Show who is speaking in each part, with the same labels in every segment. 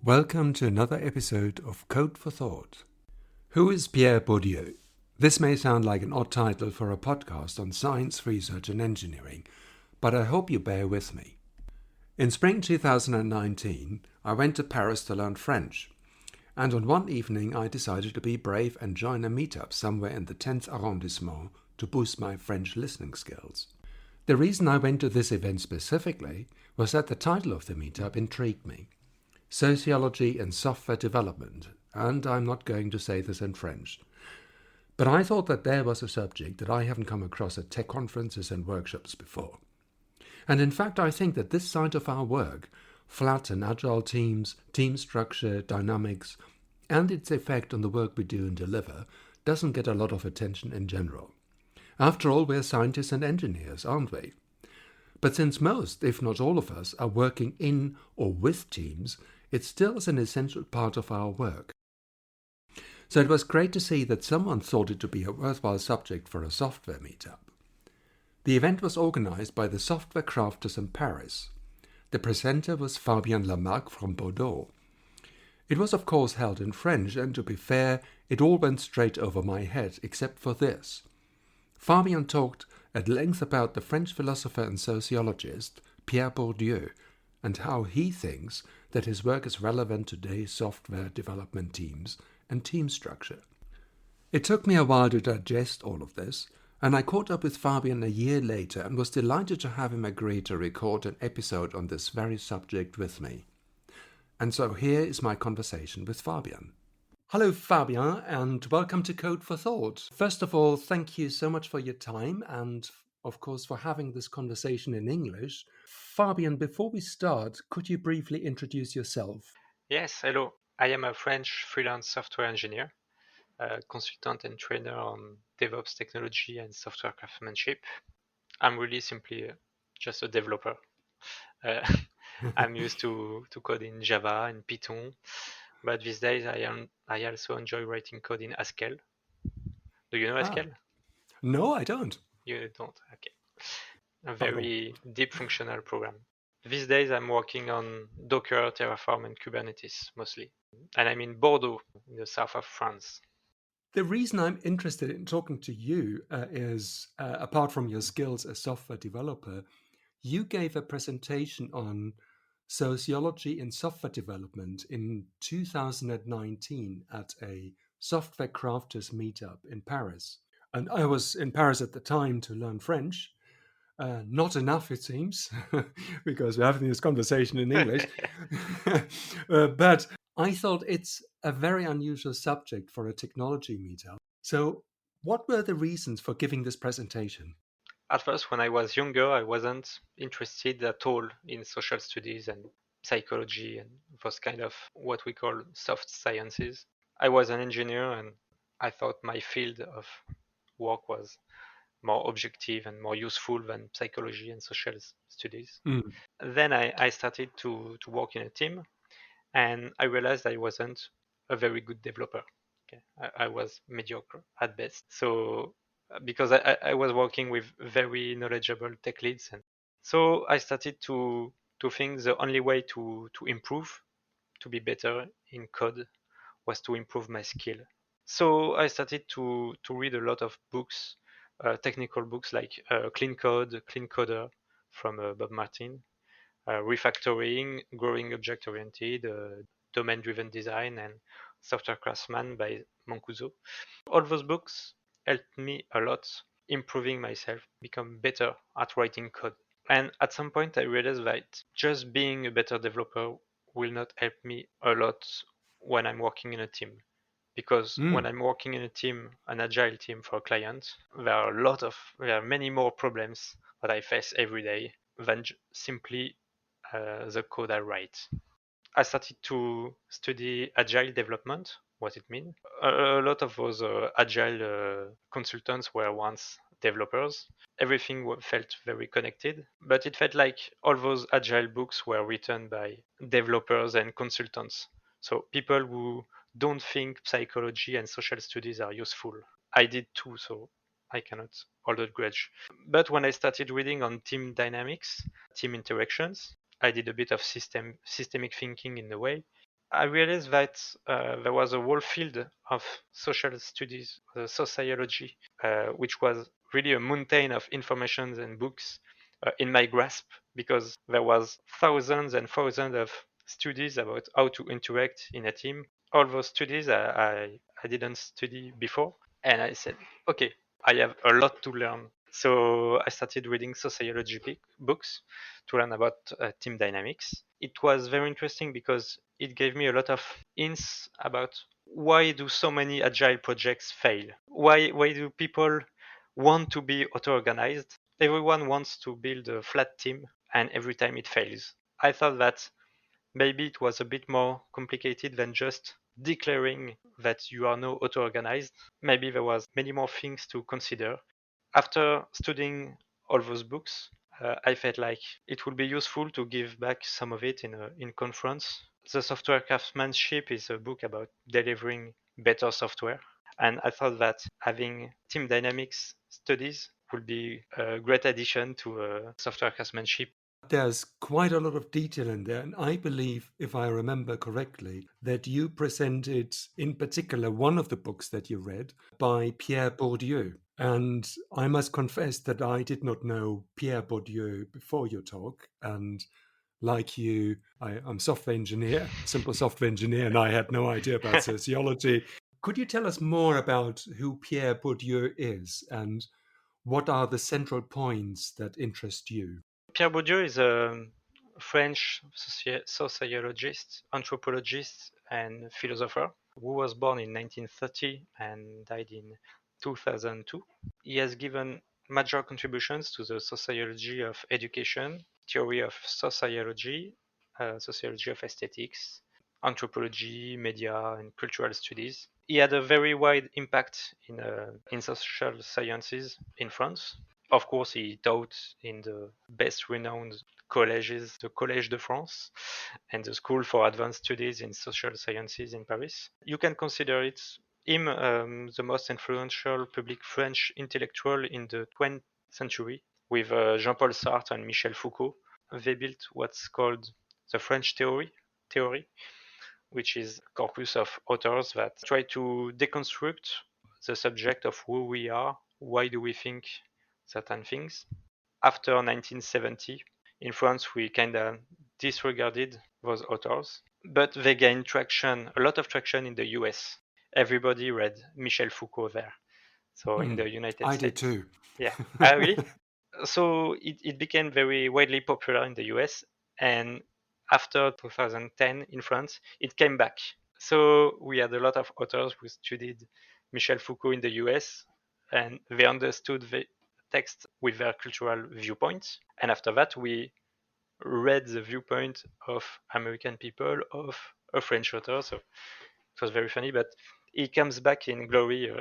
Speaker 1: Welcome to another episode of Code for Thought. Who is Pierre Bourdieu? This may sound like an odd title for a podcast on science, research and engineering, but I hope you bear with me. In spring 2019, I went to Paris to learn French, and on one evening I decided to be brave and join a meetup somewhere in the 10th arrondissement to boost my French listening skills. The reason I went to this event specifically was that the title of the meetup intrigued me. Sociology and software development, and I'm not going to say this in French. But I thought that there was a subject that I haven't come across at tech conferences and workshops before. And in fact, I think that this side of our work, flat and agile teams, team structure, dynamics, and its effect on the work we do and deliver, doesn't get a lot of attention in general. After all, we're scientists and engineers, aren't we? But since most, if not all of us, are working in or with teams, it still is an essential part of our work. So it was great to see that someone thought it to be a worthwhile subject for a software meetup. The event was organized by the software crafters in Paris. The presenter was Fabien Lamarque from Bordeaux. It was of course held in French, and to be fair, it all went straight over my head except for this. Fabien talked at length about the French philosopher and sociologist Pierre Bourdieu and how he thinks that his work is relevant to today's software development teams and team structure. It took me a while to digest all of this, and I caught up with Fabien a year later and was delighted to have him agree to record an episode on this very subject with me. And so here is my conversation with Fabien. Hello, Fabien, and welcome to Code for Thought. First of all, thank you so much for your time and, of course, for having this conversation in English. Fabien, before we start, could you briefly introduce yourself?
Speaker 2: Yes, hello. I am a French freelance software engineer, a consultant and trainer on DevOps technology and software craftsmanship. I'm really simply just a developer. Uh, I'm used to code in Java and Python, but these days I also enjoy writing code in Haskell. Do you know Haskell?
Speaker 1: No, I don't.
Speaker 2: You don't? Okay. A
Speaker 1: Pardon.
Speaker 2: very deep functional program. These days I'm working on Docker, Terraform, and Kubernetes mostly. And I'm in Bordeaux, in the south of France.
Speaker 1: The reason I'm interested in talking to you is, apart from your skills as software developer, you gave a presentation on sociology in software development in 2019 at a software crafters meetup in Paris. And I was in Paris at the time to learn French. Not enough, it seems, because we're having this conversation in English. But I thought it's a very unusual subject for a technology meetup. So, what were the reasons for giving this presentation?
Speaker 2: At first, when I was younger, I wasn't interested at all in social studies and psychology and those kind of what we call soft sciences. I was an engineer and I thought my field of work was more objective and more useful than psychology and social studies.
Speaker 1: Mm.
Speaker 2: Then I started to work in a team and I realized I wasn't a very good developer. Okay. I was mediocre at best. So because I was working with very knowledgeable tech leads, and so I started to think the only way to improve, to be better in code, was to improve my skill. So I started to read a lot of books, technical books like Clean Code, Clean Coder from Bob Martin, Refactoring, Growing Object-Oriented, Domain-Driven Design, and Software Craftsman by Mancuso. All those books helped me a lot improving myself, become better at writing code. And at some point, I realized that just being a better developer will not help me a lot when I'm working in a team. Because when
Speaker 1: Mm.
Speaker 2: I'm working in a team, an agile team for a client, there are many more problems that I face every day than simply the code I write. I started to study agile development, what it means. A lot of those agile consultants were once developers. Everything felt very connected, but it felt like all those agile books were written by developers and consultants. So people who don't think psychology and social studies are useful. I did too, so I cannot hold a grudge. But when I started reading on team dynamics, team interactions, I did a bit of systemic thinking in a way. I realized that there was a whole field of social studies, sociology, which was really a mountain of information and books in my grasp, because there was thousands and thousands of studies about how to interact in a team. All those studies I didn't study before, and I said, okay, I have a lot to learn. So I started reading sociology books to learn about team dynamics. It was very interesting because it gave me a lot of hints about why do so many agile projects fail? Why do people want to be auto-organized? Everyone wants to build a flat team, and every time it fails. I thought that maybe it was a bit more complicated than just declaring that you are now auto-organized. Maybe there was many more things to consider. After studying all those books, I felt like it would be useful to give back some of it in conference. The Software Craftsmanship is a book about delivering better software. And I thought that having team dynamics studies would be a great addition to software craftsmanship.
Speaker 1: There's quite a lot of detail in there, and I believe, if I remember correctly, that you presented in particular one of the books that you read by Pierre Bourdieu. And I must confess that I did not know Pierre Bourdieu before your talk. And like you, I'm software engineer, simple software engineer, and I had no idea about sociology. Could you tell us more about who Pierre Bourdieu is and what are the central points that interest you?
Speaker 2: Pierre Bourdieu is a French sociologist, anthropologist, and philosopher who was born in 1930 and died in 2002. He has given major contributions to the sociology of education, theory of sociology, sociology of aesthetics, anthropology, media, and cultural studies. He had a very wide impact in social sciences in France. Of course, he taught in the best renowned colleges, the Collège de France, and the School for Advanced Studies in Social Sciences in Paris. You can consider him the most influential public French intellectual in the 20th century, with Jean-Paul Sartre and Michel Foucault. They built what's called the French theory, which is a corpus of authors that try to deconstruct the subject of who we are, why do we think certain things. After 1970, in France, we kind of disregarded those authors, but they gained traction, a lot of traction in the US. Everybody read Michel Foucault there. So in the United
Speaker 1: I did
Speaker 2: States.
Speaker 1: too.
Speaker 2: Yeah. Ah, really? So it became very widely popular in the US, and after 2010 in France, it came back. So we had a lot of authors who studied Michel Foucault in the US, and they understood the text with their cultural viewpoints. And after that, we read the viewpoint of American people, of a French author. So it was very funny, but he comes back in glory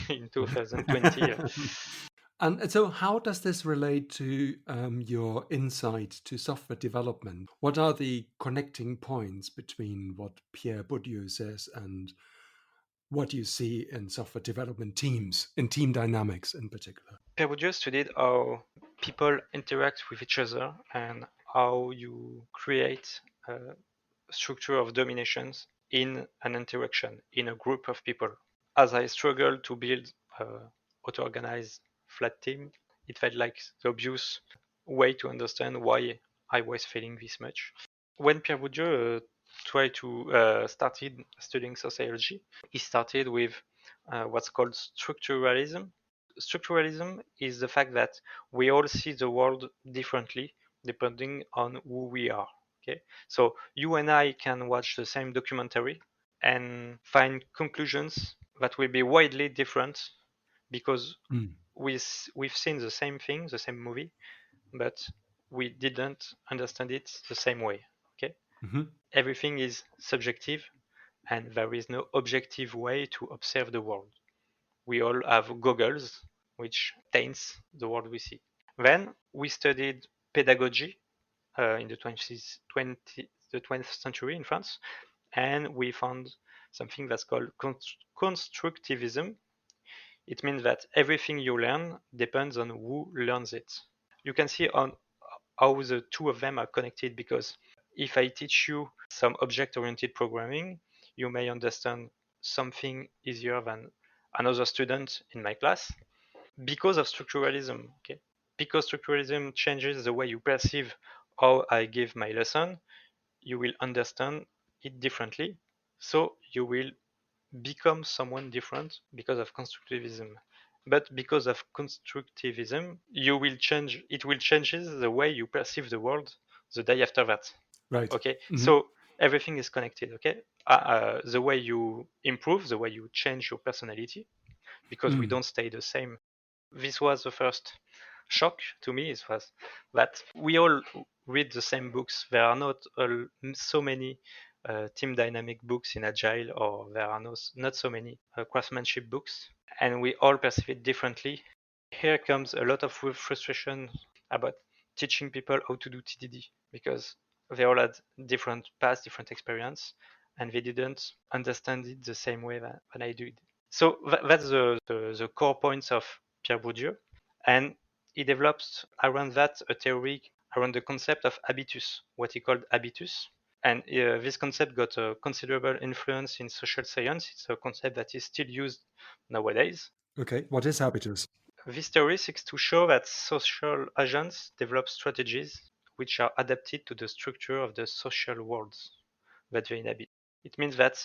Speaker 2: in 2020.
Speaker 1: And so, how does this relate to your insight to software development? What are the connecting points between what Pierre Bourdieu says and what you see in software development teams, in team dynamics in particular?
Speaker 2: Pierre Bourdieu studied how people interact with each other and how you create a structure of dominations in an interaction, in a group of people. As I struggled to build an auto-organized flat team, it felt like the obvious way to understand why I was failing this much. When Pierre Bourdieu started studying sociology, he started with what's called structuralism. Structuralism is the fact that we all see the world differently depending on who we are. Okay, so you and I can watch the same documentary and find conclusions that will be widely different because we've seen the same thing, the same movie, but we didn't understand it the same way. Okay, everything is subjective, and there is no objective way to observe the world. We all have goggles, which taints the world we see. Then we studied pedagogy in the 20th century in France, and we found something that's called constructivism. It means that everything you learn depends on who learns it. You can see on how the two of them are connected because if I teach you some object-oriented programming, you may understand something easier than another student in my class because of structuralism. Okay, because structuralism changes the way you perceive how I give my lesson, you will understand it differently. So you will become someone different because of constructivism. But because of constructivism, it will change the way you perceive the world the day after that.
Speaker 1: Right.
Speaker 2: Okay,
Speaker 1: Mm-hmm.
Speaker 2: so everything is connected. Okay, the way you improve, the way you change your personality, because we don't stay the same. This was the first shock to me. It was that we all read the same books. There are not so many team dynamic books in Agile, or there are not so many craftsmanship books, and we all perceive it differently. Here comes a lot of frustration about teaching people how to do TDD, because they all had different paths, different experience, and they didn't understand it the same way that I did. So that's the core points of Pierre Bourdieu, and he develops around that a theory around the concept of habitus, what he called habitus. And this concept got a considerable influence in social science. It's a concept that is still used nowadays.
Speaker 1: Okay, what is habitus?
Speaker 2: This theory seeks to show that social agents develop strategies which are adapted to the structure of the social worlds that they inhabit. It means that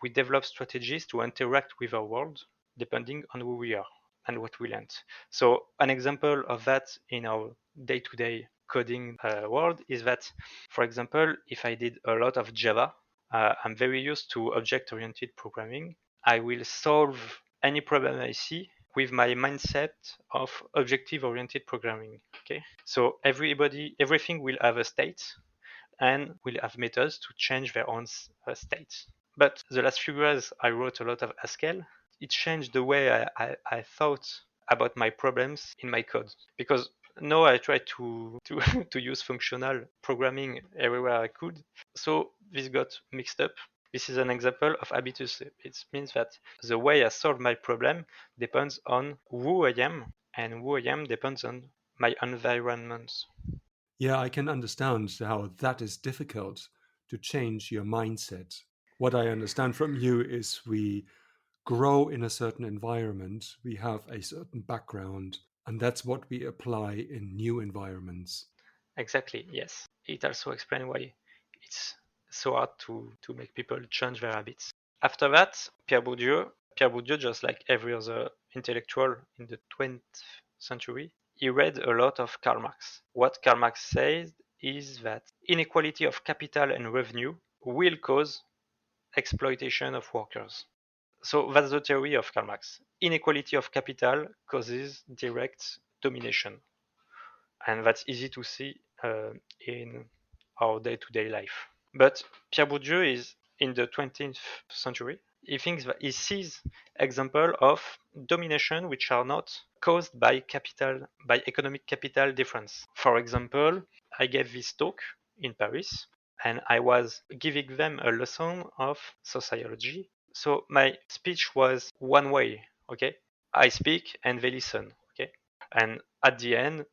Speaker 2: we develop strategies to interact with our world depending on who we are and what we learned. So an example of that in our day-to-day coding world is that, for example, if I did a lot of Java, I'm very used to object-oriented programming. I will solve any problem I see with my mindset of objective-oriented programming. Okay, so everything will have a state, and will have methods to change their own states. But the last few years, I wrote a lot of Haskell. It changed the way I thought about my problems in my code, because now I try to use functional programming everywhere I could. So this got mixed up. This is an example of habitus. It means that the way I solve my problem depends on who I am, and who I am depends on my environment.
Speaker 1: Yeah, I can understand how that is difficult to change your mindset. What I understand from you is we grow in a certain environment, we have a certain background, and that's what we apply in new environments.
Speaker 2: Exactly, yes. It also explains why it's so hard to make people change their habits. After that, Pierre Bourdieu, just like every other intellectual in the 20th century, he read a lot of Karl Marx. What Karl Marx says is that inequality of capital and revenue will cause exploitation of workers. So that's the theory of Karl Marx. Inequality of capital causes direct domination. And that's easy to see in our day-to-day life. But Pierre Bourdieu is in the 20th century. He thinks that he sees example of domination which are not caused by economic capital difference. For example, I gave this talk in Paris, and I was giving them a lesson of sociology. So my speech was one way, okay? I speak and they listen, okay? And at the end,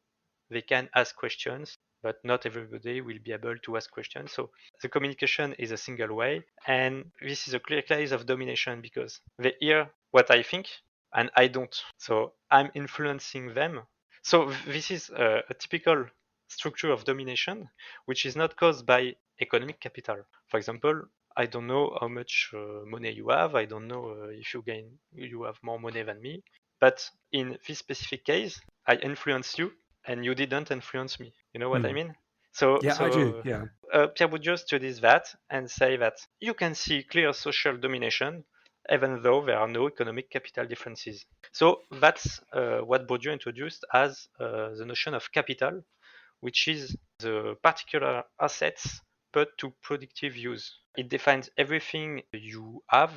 Speaker 2: they can ask questions, but not everybody will be able to ask questions. So the communication is a single way, and this is a clear case of domination because they hear what I think and I don't. So I'm influencing them. So this is a typical structure of domination, which is not caused by economic capital. For example, I don't know how much money you have. I don't know if you have more money than me. But in this specific case, I influence you and you didn't influence me. You know what I
Speaker 1: Hmm.
Speaker 2: mean? So,
Speaker 1: Yeah, I do.
Speaker 2: so
Speaker 1: Yeah.
Speaker 2: Pierre Bourdieu studies that and say that you can see clear social domination even though there are no economic capital differences. So that's what Bourdieu introduced as the notion of capital, which is the particular assets put to productive use. It defines everything you have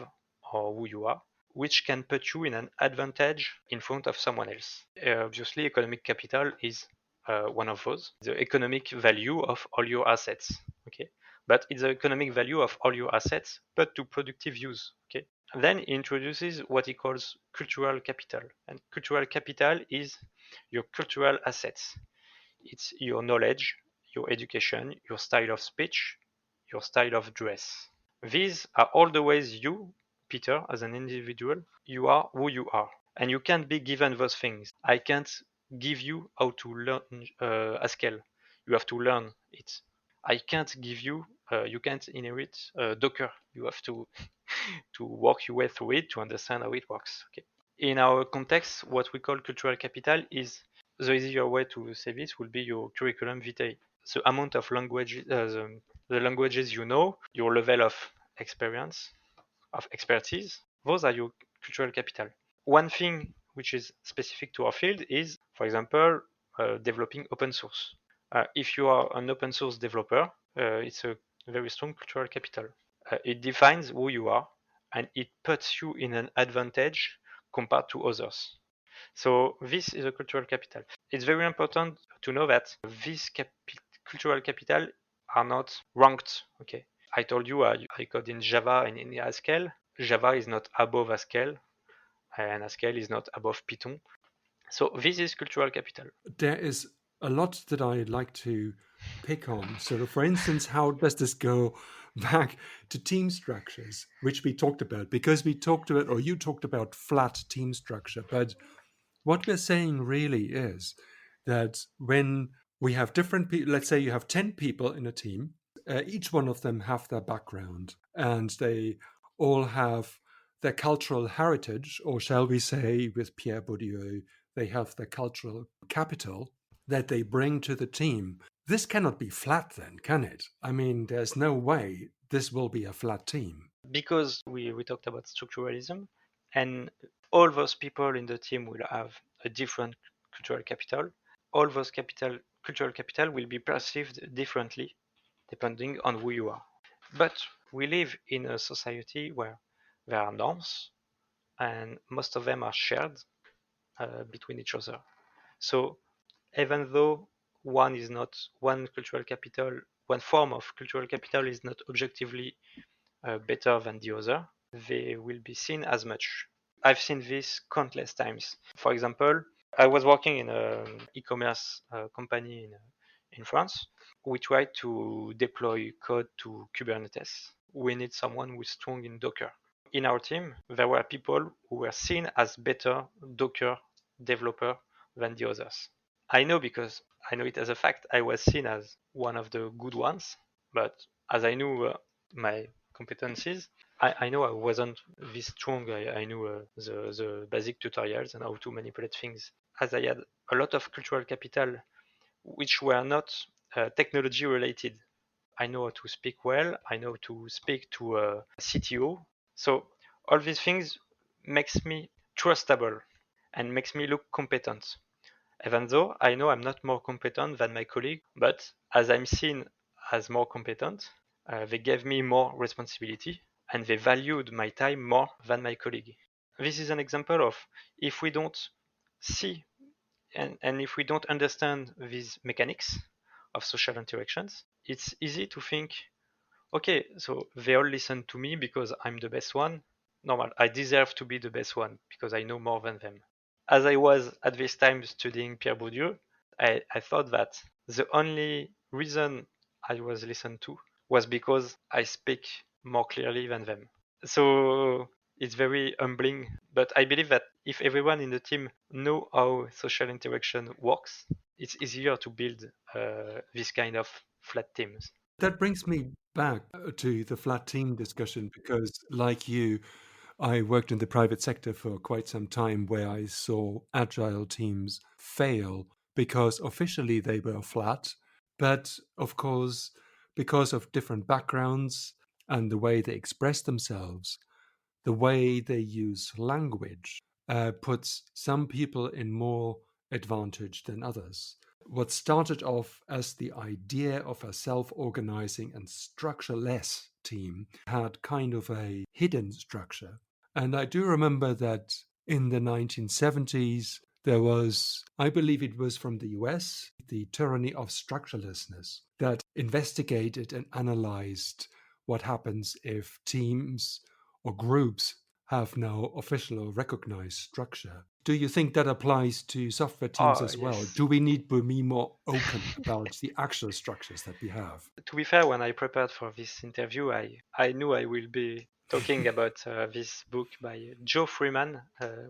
Speaker 2: or who you are, which can put you in an advantage in front of someone else. Obviously, economic capital is one of those, the economic value of all your assets. Okay, but it's the economic value of all your assets put to productive use. Okay, then he introduces what he calls cultural capital, and cultural capital is your cultural assets. It's your knowledge, your education, your style of speech, your style of dress. These are all the ways you, Peter, as an individual, you are who you are. And you can't be given those things. I can't give you how to learn Haskell. You have to learn it. I can't give you, you can't inherit Docker. You have to to work your way through it to understand how it works. Okay. In our context, what we call cultural capital is the easier way to say this will be your curriculum vitae. The amount of language, the languages you know, your level of experience, of expertise, those are your cultural capital. One thing which is specific to our field is, for example, developing open source. If you are an open source developer, it's a very strong cultural capital. It defines who you are and it puts you in an advantage compared to others. So this is a cultural capital. It's very important to know that these cultural capital are not ranked. Okay, I told you I code in Java and in Haskell. Java is not above Haskell, and Haskell is not above Python. So this is cultural capital.
Speaker 1: There is a lot that I'd like to pick on. So, for instance, how does this go back to team structures, which we talked about? Because we talked about, or you talked about flat team structure. But what we're saying really is that when we have different people, let's say you have 10 people in a team, each one of them have their background and they all have their cultural heritage, or shall we say, with Pierre Bourdieu, they have the cultural capital that they bring to the team. This cannot be flat then, can it? I mean, there's no way this will be a flat team.
Speaker 2: Because we talked about structuralism, and all those people in the team will have a different cultural capital. All those cultural capital will be perceived differently depending on who you are. But we live in a society where there are norms, and most of them are shared between each other. So even though one cultural capital, one form of cultural capital is not objectively better than the other, they will be seen as much. I've seen this countless times. For example, I was working in an e-commerce company in France. We tried to deploy code to Kubernetes. We need someone who is strong in Docker. In our team, there were people who were seen as better Docker developer than the others. I know because I know it as a fact. I was seen as one of the good ones, but as I knew my competencies, I know I wasn't this strong. I knew the basic tutorials and how to manipulate things. As I had a lot of cultural capital, which were not technology related. I know how to speak well. I know to speak to a CTO. So all these things makes me trustable and makes me look competent. Even though I know I'm not more competent than my colleague, but as I'm seen as more competent, they gave me more responsibility and they valued my time more than my colleague. This is an example of if we don't see and if we don't understand these mechanics of social interactions, it's easy to think, okay, so they all listen to me because I'm the best one. Normal, I deserve to be the best one because I know more than them. As I was at this time studying Pierre Bourdieu, I thought that the only reason I was listened to was because I speak more clearly than them. So it's very humbling, but I believe that if everyone in the team know how social interaction works, it's easier to build this kind of flat teams.
Speaker 1: That brings me back to the flat team discussion because, like you, I worked in the private sector for quite some time where I saw agile teams fail because officially they were flat, but of course, because of different backgrounds and the way they express themselves, the way they use language puts some people in more advantage than others. What started off as the idea of a self-organizing and structureless team had kind of a hidden structure. And I do remember that in the 1970s, there was, I believe it was from the US, the tyranny of structurelessness that investigated and analyzed what happens if teams or groups have no official or recognized structure. Do you think that applies to software teams as well?
Speaker 2: Yes.
Speaker 1: Do we need to be more open about the actual structures that we have?
Speaker 2: To be fair, when I prepared for this interview, I knew I will be talking about this book by Joe Freeman,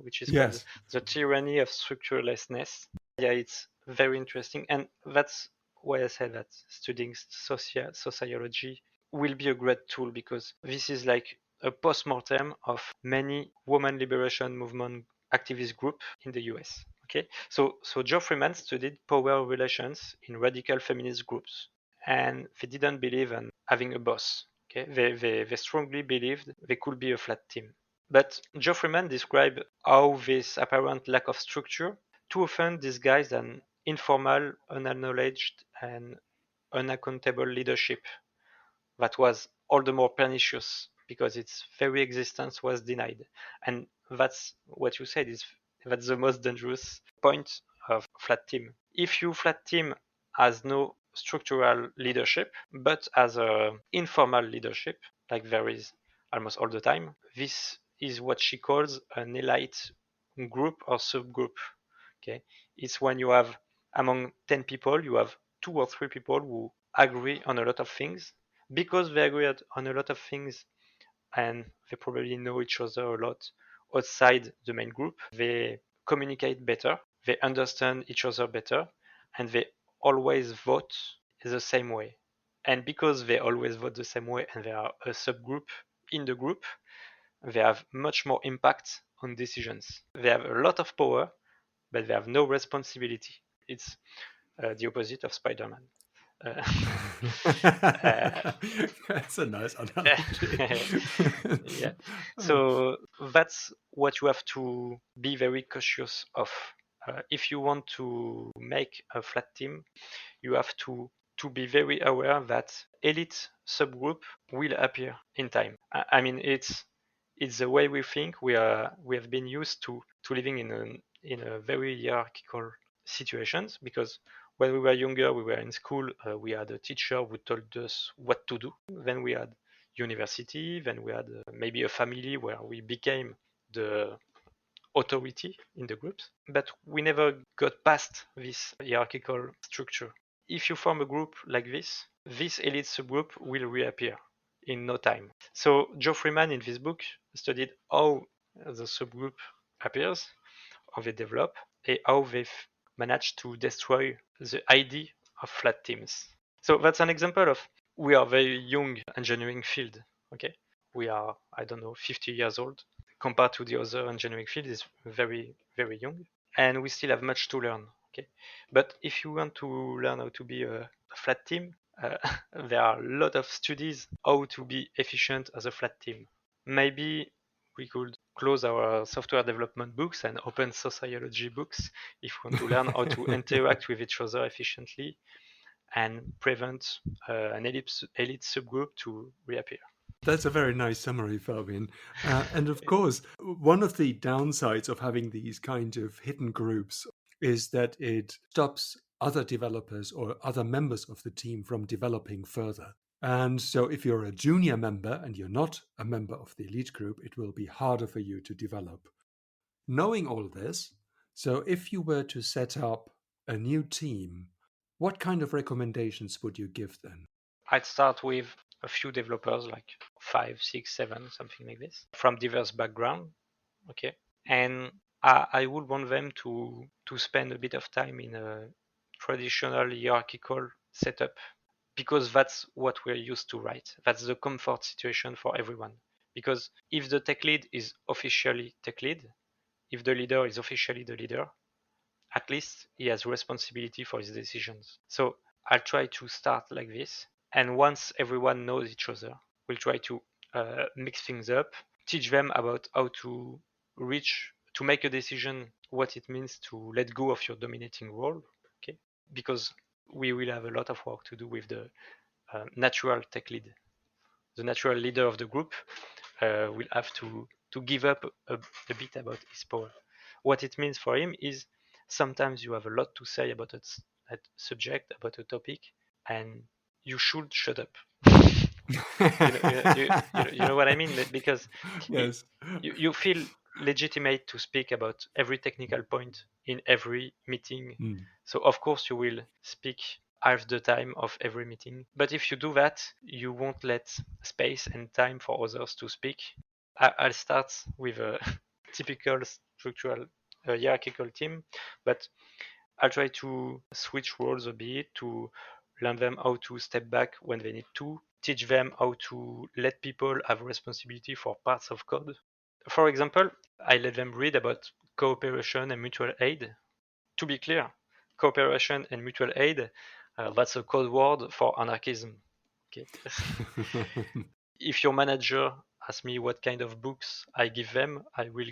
Speaker 2: which is called
Speaker 1: Yes.
Speaker 2: The Tyranny of Structurelessness. Yeah, it's very interesting. And that's why I said that studying sociology will be a great tool, because this is like a post-mortem of many women liberation movement activist group in the US. Okay, so Joe Freeman studied power relations in radical feminist groups, and they didn't believe in having a boss. Okay, they strongly believed they could be a flat team. But Joe Freeman described how this apparent lack of structure too often disguised an informal, unacknowledged, and unaccountable leadership that was all the more pernicious because its very existence was denied. And that's what you said, is that's the most dangerous point of flat team. If you flat team has no structural leadership, but as a informal leadership, like there is almost all the time, this is what she calls an elite group or subgroup. Okay, it's when you have among 10 people, you have 2 or 3 people who agree on a lot of things. Because they agree on a lot of things and they probably know each other a lot outside the main group, they communicate better, they understand each other better, and they always vote the same way. And because they always vote the same way and they are a subgroup in the group, they have much more impact on decisions. They have a lot of power, but they have no responsibility. It's the opposite of Spider-Man.
Speaker 1: That's a nice analogy.
Speaker 2: Yeah. So that's what you have to be very cautious of. If you want to make a flat team, you have to be very aware that elite subgroup will appear in time. I mean, it's the way we think. We have been used to living in a very hierarchical situations, because when we were younger, we were in school, we had a teacher who told us what to do. Then we had university, then we had maybe a family where we became the authority in the groups, but we never got past this hierarchical structure. If you form a group like this elite subgroup will reappear in no time. So Joe Freeman in this book studied how the subgroup appears, how they develop, and how they manage to destroy the idea of flat teams. So that's an example of, we are very young engineering field. Okay, we are, I don't know, 50 years old compared to the other engineering field is very young, and we still have much to learn. Okay, but if you want to learn how to be a flat team, there are a lot of studies how to be efficient as a flat team. Maybe we could close our software development books and open sociology books if we want to learn how to interact with each other efficiently and prevent an elite subgroup to reappear.
Speaker 1: That's a very nice summary, Fabien. And of course, one of the downsides of having these kind of hidden groups is that it stops other developers or other members of the team from developing further. And so if you're a junior member and you're not a member of the elite group, it will be harder for you to develop. Knowing all this, so if you were to set up a new team, what kind of recommendations would you give then?
Speaker 2: I'd start with a few developers, like 5, 6, 7, something like this, from diverse background. Okay, and I would want them to spend a bit of time in a traditional hierarchical setup, because that's what we're used to, right? That's the comfort situation for everyone. Because if the tech lead is officially tech lead, if the leader is officially the leader, at least he has responsibility for his decisions. So I'll try to start like this. And once everyone knows each other, we'll try to mix things up, teach them about how to make a decision, what it means to let go of your dominating role. Okay, because we will have a lot of work to do with the natural tech lead. The natural leader of the group will have to give up a bit about his power. What it means for him is sometimes you have a lot to say about a subject, about a topic, and you should shut up. You know what I mean? Because
Speaker 1: Yes.
Speaker 2: you feel legitimate to speak about every technical point in every meeting.
Speaker 1: Mm.
Speaker 2: So of course you will speak half the time of every meeting. But if you do that, you won't let space and time for others to speak. I'll start with a typical structural hierarchical team, but I'll try to switch roles a bit to learn them how to step back when they need to, teach them how to let people have responsibility for parts of code. For example, I let them read about cooperation and mutual aid. To be clear, cooperation and mutual aid, that's a code word for anarchism. Okay. If your manager asks me what kind of books I give them, I will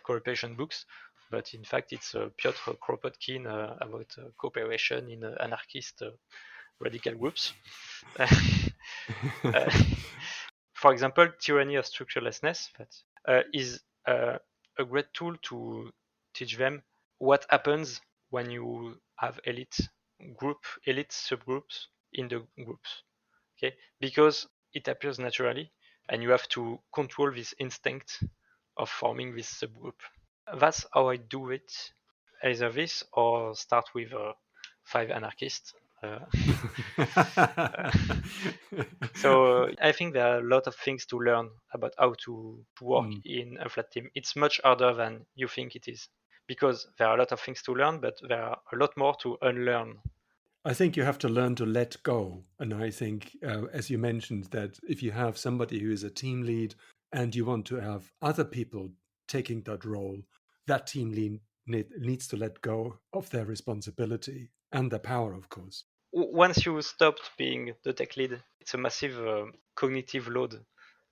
Speaker 2: cooperation books, but in fact it's Piotr Kropotkin about cooperation in anarchist radical groups. Uh, for example, tyranny of structurelessness is a great tool to teach them what happens when you have elite subgroups in the groups. Okay, because it appears naturally, and you have to control this instinct of forming this subgroup. That's how I do it. Either this or start with 5 anarchists. So I think there are a lot of things to learn about how to work in a flat team. It's much harder than you think it is, because there are a lot of things to learn, but there are a lot more to unlearn.
Speaker 1: I think you have to learn to let go. And I think, as you mentioned, that if you have somebody who is a team lead and you want to have other people taking that role, that team lead needs to let go of their responsibility and their power, of course.
Speaker 2: Once you stopped being the tech lead, it's a massive cognitive load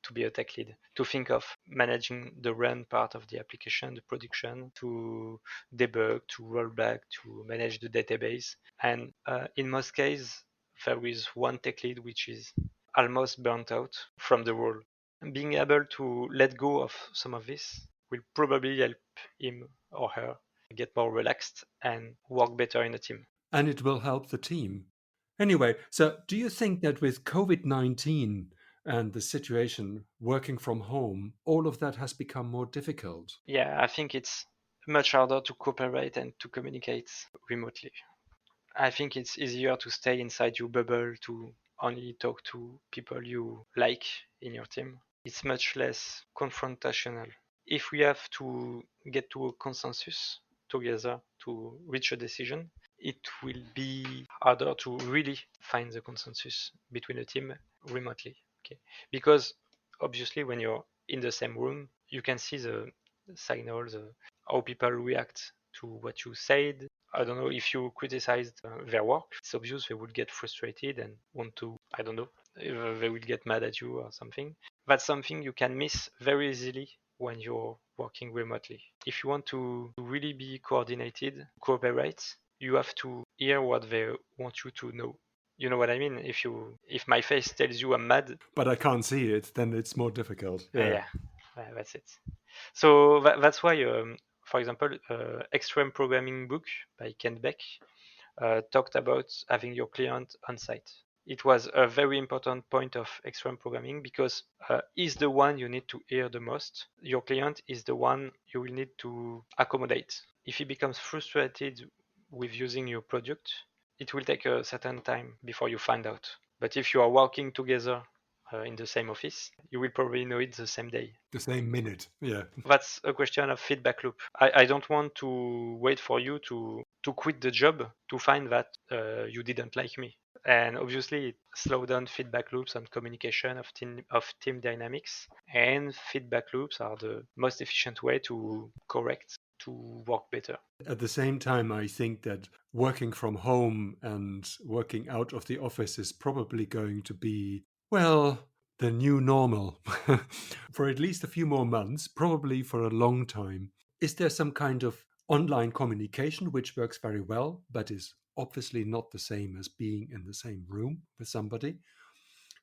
Speaker 2: to be a tech lead, to think of managing the run part of the application, the production, to debug, to roll back, to manage the database. And in most cases, there is one tech lead which is almost burnt out from the role. And being able to let go of some of this will probably help him or her get more relaxed and work better in a team.
Speaker 1: And it will help the team. Anyway, so do you think that with COVID-19 and the situation working from home, all of that has become more difficult?
Speaker 2: Yeah, I think it's much harder to cooperate and to communicate remotely. I think it's easier to stay inside your bubble, to only talk to people you like in your team. It's much less confrontational. If we have to get to a consensus together to reach a decision, it will be harder to really find the consensus between a team remotely. Okay, because obviously when you're in the same room, you can see the signals, how people react to what you said. I don't know, if you criticized their work, it's obvious they would get frustrated and want to, I don't know, they will get mad at you or something. That's something you can miss very easily when you're working remotely. If you want to really be coordinated, cooperate, you have to hear what they want you to know. You know what I mean? If my face tells you I'm mad,
Speaker 1: But I can't see it, then it's more difficult. Yeah.
Speaker 2: that's it. So that's why, for example, Extreme Programming book by Ken Beck talked about having your client on site. It was a very important point of extreme programming because he's the one you need to hear the most. Your client is the one you will need to accommodate. If he becomes frustrated with using your product, it will take a certain time before you find out. But if you are working together in the same office, you will probably know it the same day.
Speaker 1: The same minute. Yeah.
Speaker 2: That's a question of feedback loop. I don't want to wait for you to quit the job to find that you didn't like me. And obviously, it slows down feedback loops and communication of team dynamics. And feedback loops are the most efficient way to correct, to work better.
Speaker 1: At the same time, I think that working from home and working out of the office is probably going to be, well, the new normal for at least a few more months, probably for a long time. Is there some kind of online communication which works very well, but is obviously not the same as being in the same room with somebody?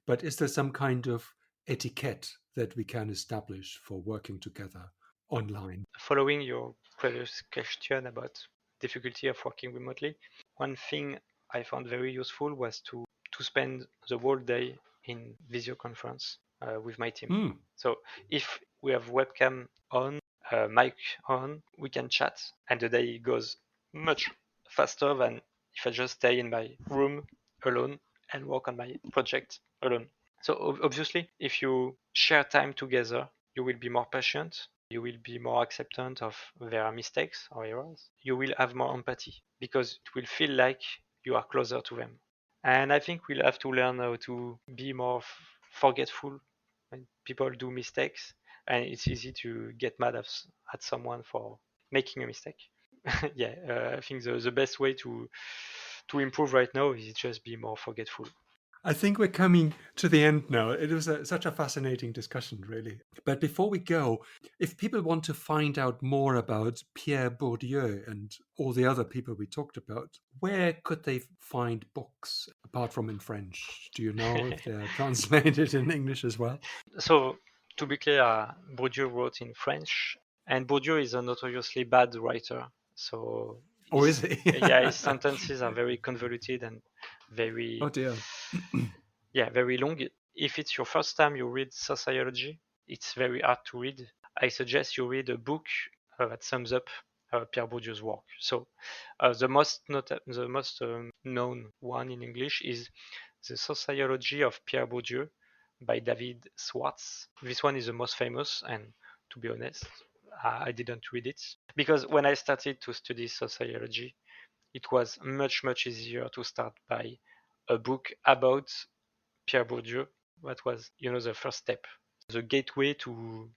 Speaker 1: But is there some kind of etiquette that we can establish for working together online?
Speaker 2: Following your previous question about difficulty of working remotely, one thing I found very useful was to spend the whole day in video conference with my team.
Speaker 1: Hmm.
Speaker 2: So if we have webcam on, mic on, we can chat, and the day goes much faster than if I just stay in my room alone and work on my project alone. So obviously, if you share time together, you will be more patient, you will be more acceptant of their mistakes or errors, you will have more empathy because it will feel like you are closer to them. And I think we'll have to learn how to be more forgetful when people do mistakes, and it's easy to get mad at someone for making a mistake. I think the best way to improve right now is just be more forgetful.
Speaker 1: I think we're coming to the end now. It was such a fascinating discussion, really. But before we go, if people want to find out more about Pierre Bourdieu and all the other people we talked about, where could they find books apart from in French? Do you know if they're translated in English as well?
Speaker 2: So, to be clear, Bourdieu wrote in French, and Bourdieu is a notoriously bad writer. So,
Speaker 1: Or is he?
Speaker 2: his sentences are very convoluted and very,
Speaker 1: Oh dear.
Speaker 2: very long. If it's your first time you read sociology, it's very hard to read. I suggest you read a book that sums up Pierre Bourdieu's work. So, the most known one in English is The Sociology of Pierre Bourdieu by David Swartz. This one is the most famous, and to be honest, I didn't read it because when I started to study sociology, it was much easier to start by a book about Pierre Bourdieu. That was, the first step, the gateway to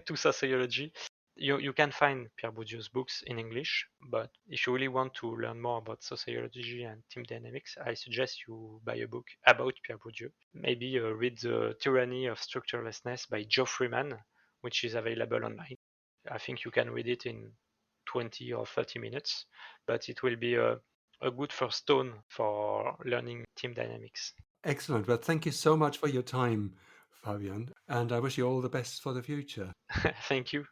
Speaker 2: to sociology. You can find Pierre Bourdieu's books in English, but if you really want to learn more about sociology and team dynamics, I suggest you buy a book about Pierre Bourdieu. Maybe read The Tyranny of Structurelessness by Joe Freeman, which is available online. I think you can read it in 20 or 30 minutes, but it will be a good first stone for learning team dynamics.
Speaker 1: Excellent. Well, thank you so much for your time, Fabien, and I wish you all the best for the future.
Speaker 2: Thank you.